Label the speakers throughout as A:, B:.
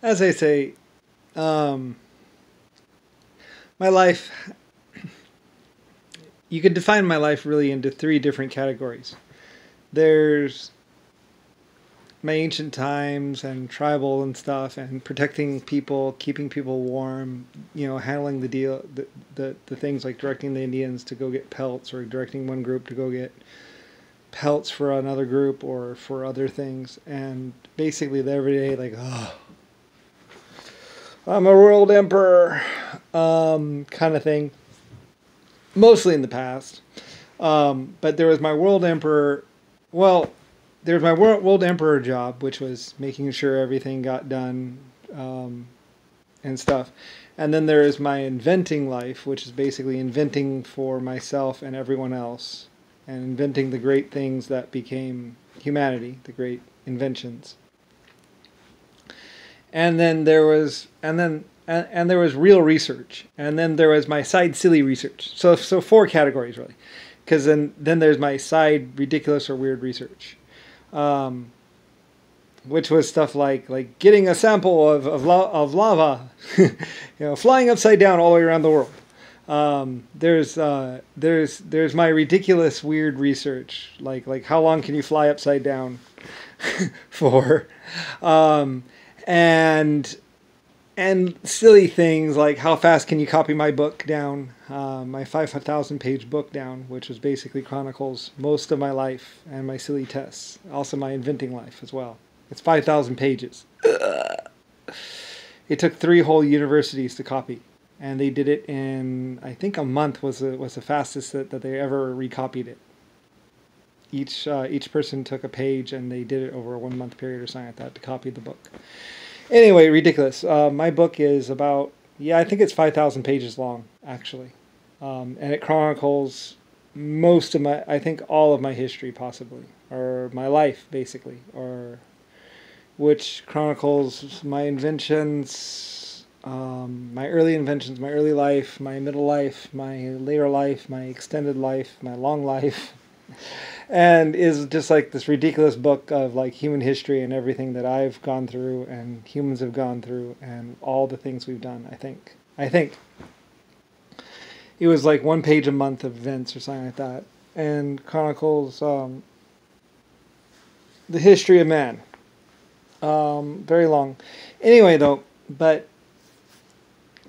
A: as I say, um, my life, you could define my life really into three different categories. There's my ancient times and tribal and stuff, and protecting people, keeping people warm, handling the things like directing the Indians to go get pelts, or directing one group to go get pelts for another group or for other things. And basically the everyday, like, oh, I'm a world emperor, kind of thing, mostly in the past. But there was my world emperor. Well, there's my world emperor job, which was making sure everything got done, and stuff. And then there is my inventing life, which is basically inventing for myself and everyone else, and inventing the great things that became humanity, the great inventions. And then there was, and there was real research, and then there was my side silly research. So four categories really, because then there's my side ridiculous or weird research, um, which was stuff like getting a sample of lava, flying upside down all the way around the world. There's my ridiculous weird research, like how long can you fly upside down for, um, and silly things like how fast can you copy my book down, my 5,000 page book down, which was basically chronicles most of my life and my silly tests, also my inventing life as well. It's 5,000 pages. It took 3 whole universities to copy, and they did it in, I think, a month was the fastest that they ever recopied it. Each person took a page, and they did it over a 1 month period or something like that to copy the book. Anyway, ridiculous. My book is about, I think it's 5,000 pages long, actually. And it chronicles most of my, I think all of my history, possibly, or my life, basically, or which chronicles my inventions, my early inventions, my early life, my middle life, my later life, my extended life, my long life, and is just like this ridiculous book of like human history and everything that I've gone through and humans have gone through and all the things we've done. I think it was like 1 page a month of events or something like that, and chronicles the history of man. Very long. Anyway, though, but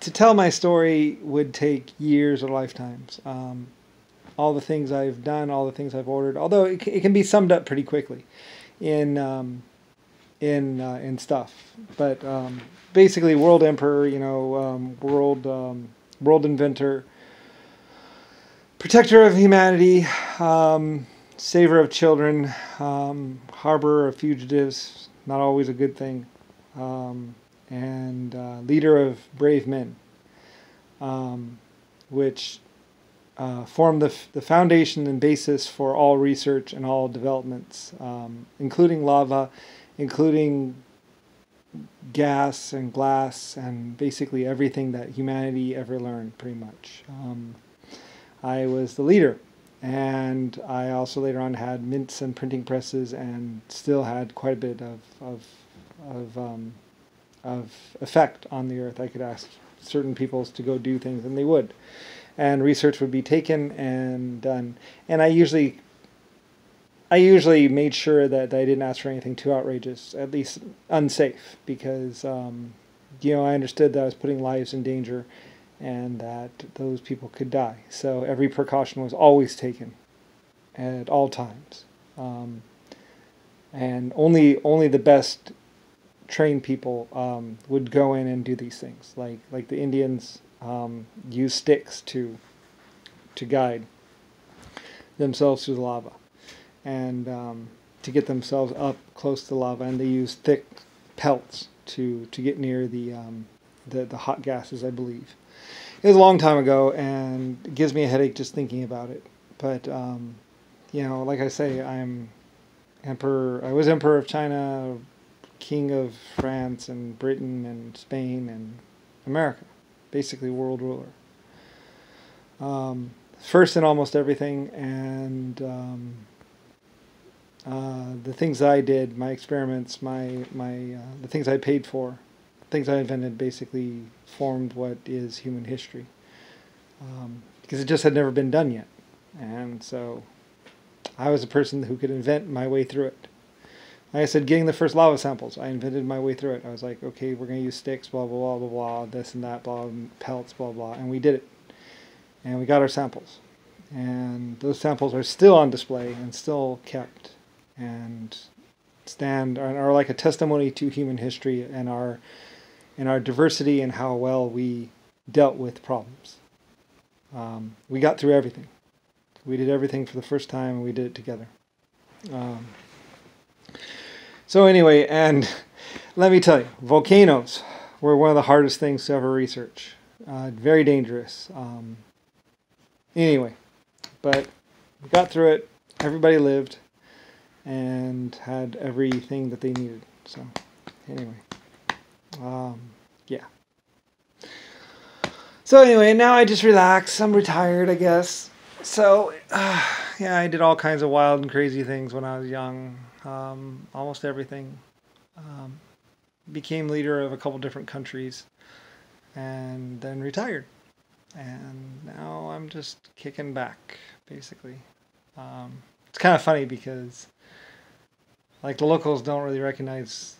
A: to tell my story would take years or lifetimes. All the things I've done, all the things I've ordered, although it can be summed up pretty quickly in stuff. But basically, world emperor, world inventor, protector of humanity, saver of children, harborer of fugitives, not always a good thing, and leader of brave men, which form the foundation and basis for all research and all developments, including lava, including gas and glass, and basically everything that humanity ever learned, pretty much. I was the leader, and I also later on had mints and printing presses, and still had quite a bit of effect on the earth. I could ask certain peoples to go do things, and they would, and research would be taken and done. And I usually made sure that I didn't ask for anything too outrageous, at least unsafe, because I understood that I was putting lives in danger and that those people could die. So every precaution was always taken at all times, and only the best trained people would go in and do these things. Like the Indians use sticks to guide themselves through the lava, and to get themselves up close to the lava, and they use thick pelts to get near the hot gases, I believe. It was a long time ago, and it gives me a headache just thinking about it. But like I say, I'm emperor. I was emperor of China, king of France and Britain and Spain and America, basically world ruler. First in almost everything, and the things I did, my experiments, the things I paid for, things I invented basically formed what is human history. Because it just had never been done yet. And so I was a person who could invent my way through it. Like I said, getting the first lava samples, I invented my way through it. I was like, okay, we're going to use sticks, blah, blah, blah, blah, blah, this and that, blah, pellets, blah, blah, and we did it. And we got our samples. And those samples are still on display and still kept and are like a testimony to human history and our diversity and how well we dealt with problems. We got through everything. We did everything for the first time, and we did it together. So anyway, and let me tell you, volcanoes were one of the hardest things to ever research. Very dangerous. Anyway, but we got through it. Everybody lived and had everything that they needed. So anyway, yeah. So anyway, now I just relax. I'm retired, I guess. So, yeah, I did all kinds of wild and crazy things when I was young. Almost everything. Became leader of a couple different countries. And then retired. And now I'm just kicking back, basically. It's kind of funny because, like, the locals don't really recognize,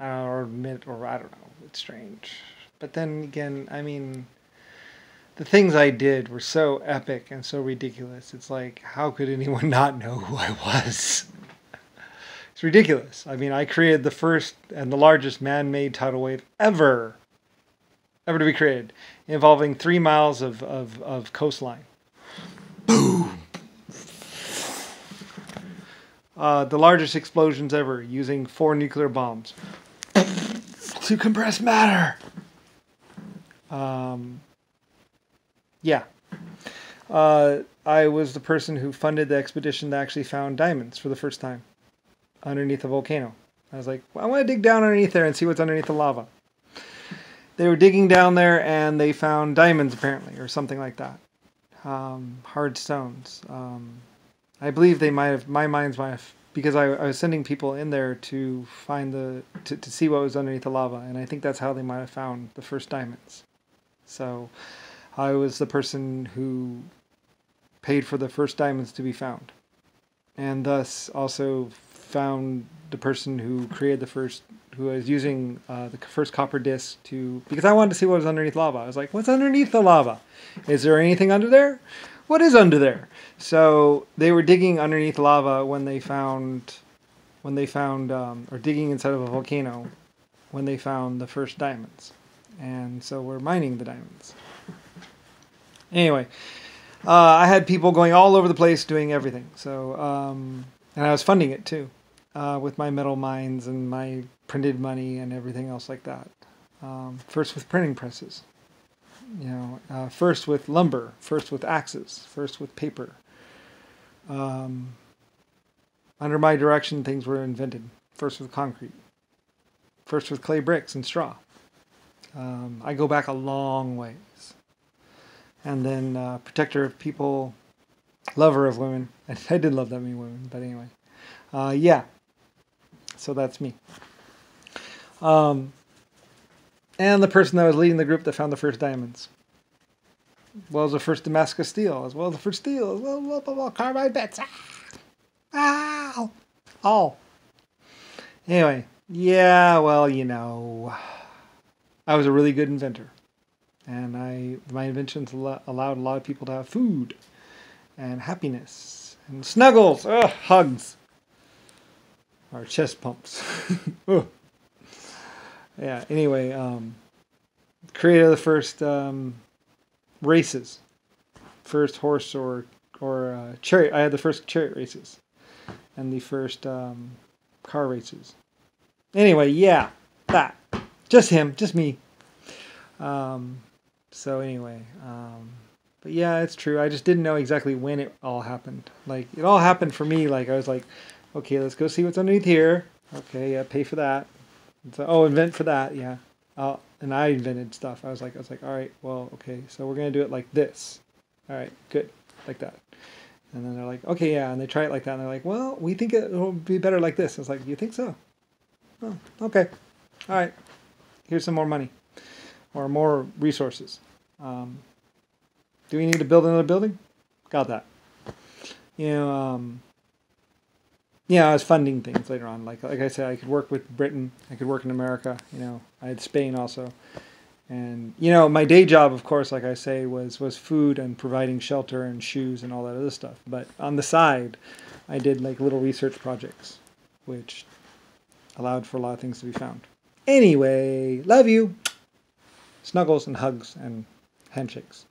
A: or admit, or I don't know. It's strange. But then again, I mean, the things I did were so epic and so ridiculous. It's like, how could anyone not know who I was? It's ridiculous. I mean, I created the first and the largest man-made tidal wave ever to be created, involving 3 miles of coastline. Boom! The largest explosions ever, using 4 nuclear bombs to compress matter. Yeah. I was the person who funded the expedition that actually found diamonds for the first time underneath a volcano. I was like, well, I want to dig down underneath there and see what's underneath the lava. They were digging down there and they found diamonds apparently, or something like that. Hard stones. I believe they might have, my minds might have, because I was sending people in there to find to see what was underneath the lava, and I think that's how they might have found the first diamonds. So I was the person who paid for the first diamonds to be found, and thus also found the person who created who was using the first copper disc because I wanted to see what was underneath lava. I was like, what's underneath the lava? Is there anything under there? What is under there? So they were digging underneath lava or digging inside of a volcano when they found the first diamonds. And so we're mining the diamonds. Anyway, I had people going all over the place doing everything. So, and I was funding it too, with my metal mines and my printed money and everything else like that. First with printing presses. First with lumber, first with axes, first with paper. Under my direction, things were invented. First with concrete. First with clay bricks and straw. I go back a long ways. And then protector of people, lover of women. I did love that many women, but anyway. Yeah. So that's me. And the person that was leading the group that found the first diamonds. As well as the first Damascus steel, as well as the first steel, as well as blah, blah, blah, carbide bits. Ow! All. Anyway, yeah, well, I was a really good inventor. And my inventions allowed a lot of people to have food and happiness and snuggles, hugs, or chest pumps. Yeah, anyway, created the first races, first horse or chariot. I had the first chariot races and the first car races. Anyway, yeah, that. Just me. So anyway, but yeah, it's true. I just didn't know exactly when it all happened. Like, it all happened for me. Like, I was like, okay, let's go see what's underneath here. Okay, yeah, pay for that. So, invent for that, yeah. And I invented stuff. I was like, all right, well, okay, so we're gonna do it like this. All right, good, like that. And then they're like, okay, yeah, and they try it like that, and they're like, well, we think it will be better like this. I was like, you think so? Oh, okay, all right. Here's some more money or more resources. Do we need to build another building? Got that. You know, yeah, I was funding things later on. Like I said, I could work with Britain. I could work in America. You know, I had Spain also. And, you know, my day job, of course, like I say, was food and providing shelter and shoes and all that other stuff. But on the side, I did like little research projects, which allowed for a lot of things to be found. Anyway, love you. Snuggles and hugs and handshakes.